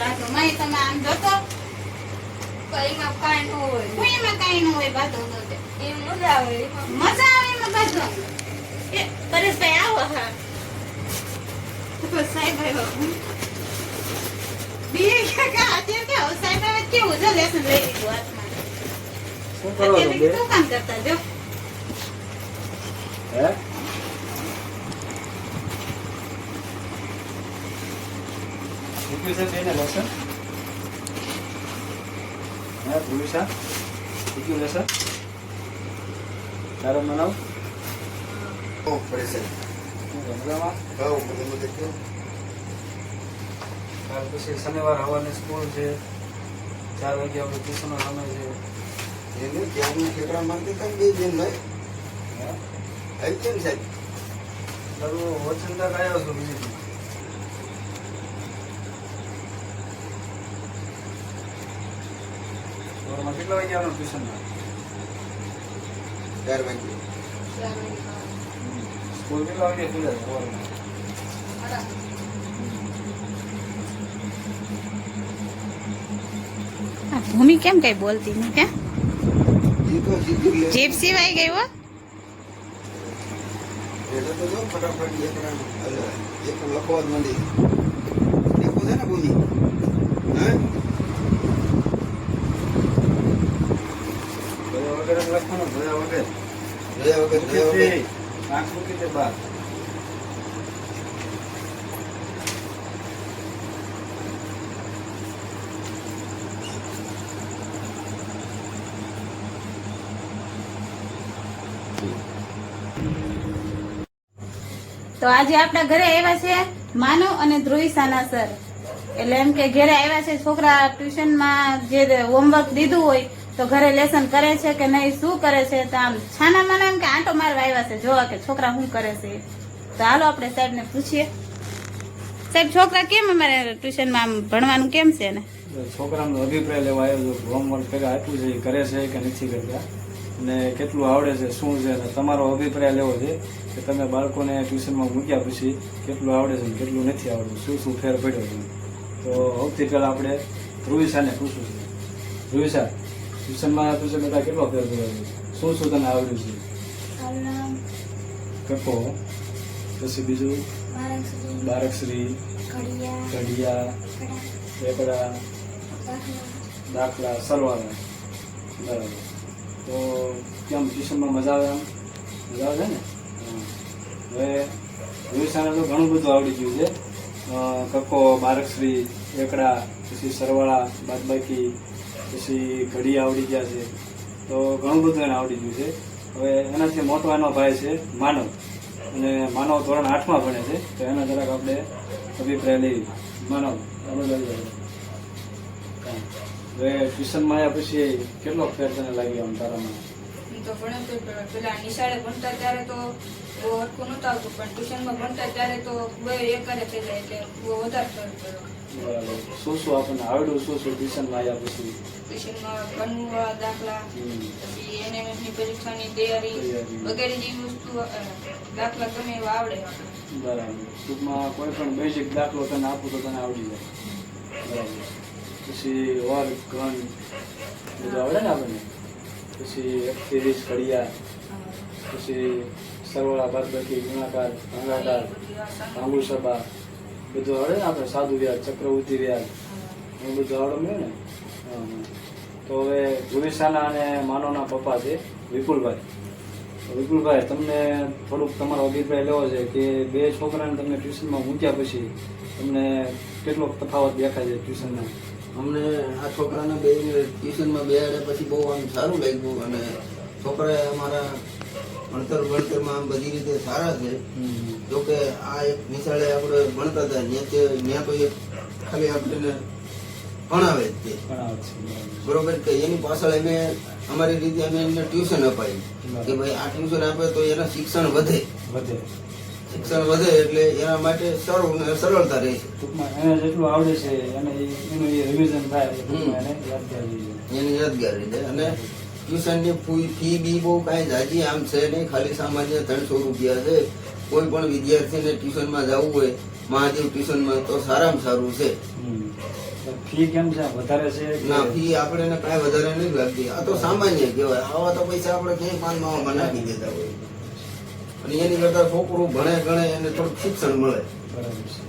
બાધો મય તમે આમ જોતો એમાં કાંઈ ન હોય. એમાં કાંઈ ન હોય બાધો તો તે. એમ મજા આવે એમાં. મજા આવે એમાં બાધો એ પરેશભાઈ આવો હા તો સાહેબ આવ્યો બીએ કે અત્યારે કે સાહેબ આવે કેવું છે લેસન લઈ લીધું હાથમાં શું કરો છો બે? શું કામ કરતા જો હે મૂક્યું છે બેને લેસન? હે ભૂમિશા મૂક્યું લેસન? તારે મનાવ મજામાં? ત્યાર પછી શનિવાર સવારની સ્કૂલ છે, 4 વાગે આપણે ટ્યુશનનો સમય છે. તારું વચનદાર આવ્યો છો બીજી કેટલા વાગે આવવાનું ટ્યુશનમાં? 4 વાગે. સ્કૂલ કેટલા વાગે ખુલે સવારમાં? ભૂમિ કેમ કઈ બોલતી નહીં હે સીધું જીપ સિવાય ગઈ હો એટલે તો જો ફટાફટ એક લખવા જ માંડી. દેખો છે ને ભૂમિ? હે ભયા વગર જ લખવાનું, ભયા વગર. જોયા વગર આંખ મૂકી દે બહાર. તો આજે આપણા ઘરે આવ્યા છે માનવ અને ધ્રુવિસાના સર એટલે એમ કે ઘરે આવ્યા છે છોકરા ટ્યુશનમાં જે હોમવર્ક દીધું હોય તો ઘરે લેસન કરે છે કે નહીં શું કરે છે તો આમ છાના માના એમ કે આંટો મારવા આવ્યા છે જોવા કે છોકરા શું કરે છે તો હાલો આપણે સાહેબને પૂછીએ સાહેબ છોકરા કેમ અમારે ટ્યુશનમાં આમ ભણવાનું કેમ છે ને છોકરાનો અભિપ્રાય લેવા આવ્યો છું. હોમવર્ક કર્યા આપ્યું છે એ કરે છે કે નથી કરતા અને કેટલું આવડે છે શું છે અને તમારો અભિપ્રાય લેવો છે કે તમે બાળકોને ટ્યુશનમાં મૂક્યા પછી કેટલું આવડે છે ને કેટલું નથી આવડતું, શું શું ફેર પડ્યો છે. તો સૌથી પહેલાં આપણે ધ્રુવિસાને પૂછવું છે. ધ્રુવિસા, ટ્યુશનમાં પૂછે બેટા કેટલો ફેર પડ્યો છે, શું શું તને આવડ્યું છે? કપો, પછી બીજું બારકશ્રી, ઘડિયા, એકડા, દાખલા, સરવાળા. બરાબર. તો કેમ ટ્યુશનમાં મજા આવે? આમ મજા આવે છે ને? હવે ધ્રુવિસાને તો ઘણું બધું આવડી ગયું છે. કક્કો, બારકશ્રી, એકડા, પછી સરવાળા, બાદબાકી, પછી ઘડી આવડી ગયા છે. તો ઘણું બધું એને આવડી ગયું છે. હવે એનાથી મોટો એનો ભાઈ છે માનવ, અને માનવ ધોરણ 8માં ભણે છે. તો એના જરાક આપણે અભિપ્રાય લઈએ. માનવ હવે ટ્યુશનમાં આવ્યા પછી કેટલો ફેર તને લાગ્યો આમ તારામાં? તો ભણે તો પેલા નિશાળે ભણતા ત્યારે તો બહુ હરખું નહોતું આવતું, પણ ટ્યુશનમાં ભણતા ત્યારે તો બે એકારે થઈ જાય એટલે બહુ વધારે ફરક પડ્યો. બરાબર. શું શું આપણને આવડ્યું, શું શું ટ્યુશનમાં આવ્યા પછી? ટ્યુશનમાં બનવા દાખલા, પછી એનએમએસની પરીક્ષાની તૈયારી વગેરે જેવી વસ્તુ દાખલા ગમે એવા આવડે આપણે. બરાબર. ટૂંકમાં કોઈ પણ બેઝિક દાખલો તને આપું તો તને આવડી જાય. બરાબર. પછી વર્ગ, ઘન બધું આવડે ને આપણને? પછી 1 થી 20 ઘડિયા, પછી સરવાળા, બાદબાકી, ગુણાકાર, ભાગાકાર, ભાંગુ સભા બધું આવડે ને આપણે? સાદું વ્યાજ, ચક્રવૃદ્ધિ વ્યાજ એ બધું આવડે ને? તો હવે ધ્રુવિસાના અને માનવના પપ્પા છે વિપુલભાઈ. વિપુલભાઈ, તમને થોડુંક તમારો અભિપ્રાય લેવો છે કે બે છોકરાને તમને ટ્યુશનમાં મૂક્યા પછી તમને કેટલો તફાવત દેખાય છે ટ્યુશનમાં? અમને આ છોકરાને બે ટ્યુશનમાં બેહાડ્યા પછી બહુ આમ સારું લાગ્યું અને છોકરા અમારા ભણતરમાં આમ બધી રીતે સારા છે. જોકે આ એક નિશાળે આપણે ભણતા હતા ત્યાં તો એક ખાલી આપણને ભણાવે જ તે બરોબર કે એની પાછળ અમે અમારી રીતે અમે એમને ટ્યુશન અપાયું કે ભાઈ આ ટ્યુશન આપે તો એના શિક્ષણ વધે એટલે એના માટે સરળતા રહે છે. ટૂંકમાં એને જેટલું આવડે છે એને એનું રિવિઝન થાય એની યાદગારી છે. અને ટ્યુશનની ફી બી બહુ કાંઈ જાજી આમ છે નહીં, ખાલી સામાન્ય 300 રૂપિયા છે. કોઈ પણ વિદ્યાર્થીને ટ્યુશનમાં જવું હોય મહાદેવ ટ્યુશનમાં તો સારામાં સારું છે. ફી કેમ છે વધારે છે કે- ના ફી આપણે કાંઈ વધારે નથી લાગતી. આ તો સામાન્ય કહેવાય. આવા તો પૈસા આપણે ક્યાંય પાનમાં નાખી દેતા હોય. અને એની કરતા છોકરું ભણે ગણે એને થોડુંક શિક્ષણ મળે. બરાબર છે.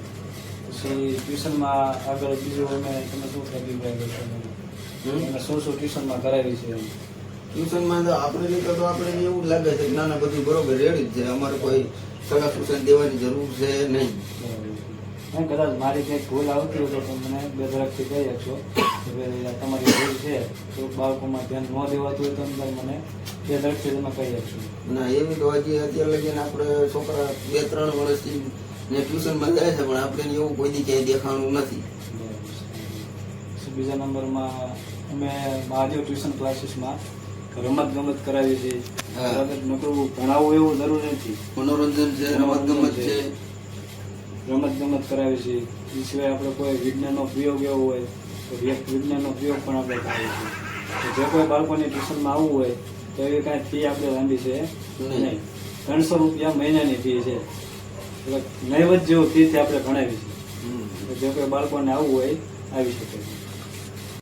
પછી ટ્યુશનમાં આગળ બીજું અમે તમે શું અભિપ્રાય કરશો? હમ? અમે શું ટ્યુશનમાં કરાવી છે એમ? ટ્યુશનમાં તો આપણે રીતે તો આપણે એવું જ લાગે છે કે ના ના બધું બરોબર રેડી જ છે. અમારે કોઈ સગા ટ્યુશન દેવાની જરૂર છે નહીં. બરાબર છે. એમ કદાચ મારી કંઈક ભૂલ આવતી હોય તો તમે મને બે ઝડપથી કહી શકશો કે ભાઈ આ તમારી ભૂલ છે તો બાળકોમાં ધ્યાન ન દેવાતું હોય તો અંદર મને બે ઝડપથી તમે કહી શકશો. ના એવી તો હજી અત્યારે લગીને આપણે છોકરા 2-3 વર્ષથી ને ટ્યુશનમાં જાય છે પણ આપણે એવું કોઈ દી ક્યાંય દેખાણું નથી. બરાબર છે. પછી બીજા નંબરમાં અમે મહાદેવ ટ્યુશન ક્લાસીસમાં રમત ગમત કરાવીએ છીએ. હા. બરાબર, નકરું ભણાવવું એવું જરૂરી નથી. મનોરંજન છે, રમત ગમત છે. રમત ગમત કરાવીએ છીએ. એ સિવાય આપણે કોઈ વિજ્ઞાનનો પ્રયોગ એવો હોય તો વિજ્ઞાનનો પ્રયોગ પણ આપણે કરાવીએ છીએ. તો જે કોઈ બાળકોને ટ્યુશનમાં આવવું હોય તો એવી કાંઈ ફી આપણે લાંબી છે નહીં. 300 રૂપિયા મહિનાની ફી છે. એટલે નૈવત જેવું ફીથી આપણે ભણાવીએ છીએ. હમ. તો જે કોઈ બાળકોને આવવું હોય આવી શકે છે.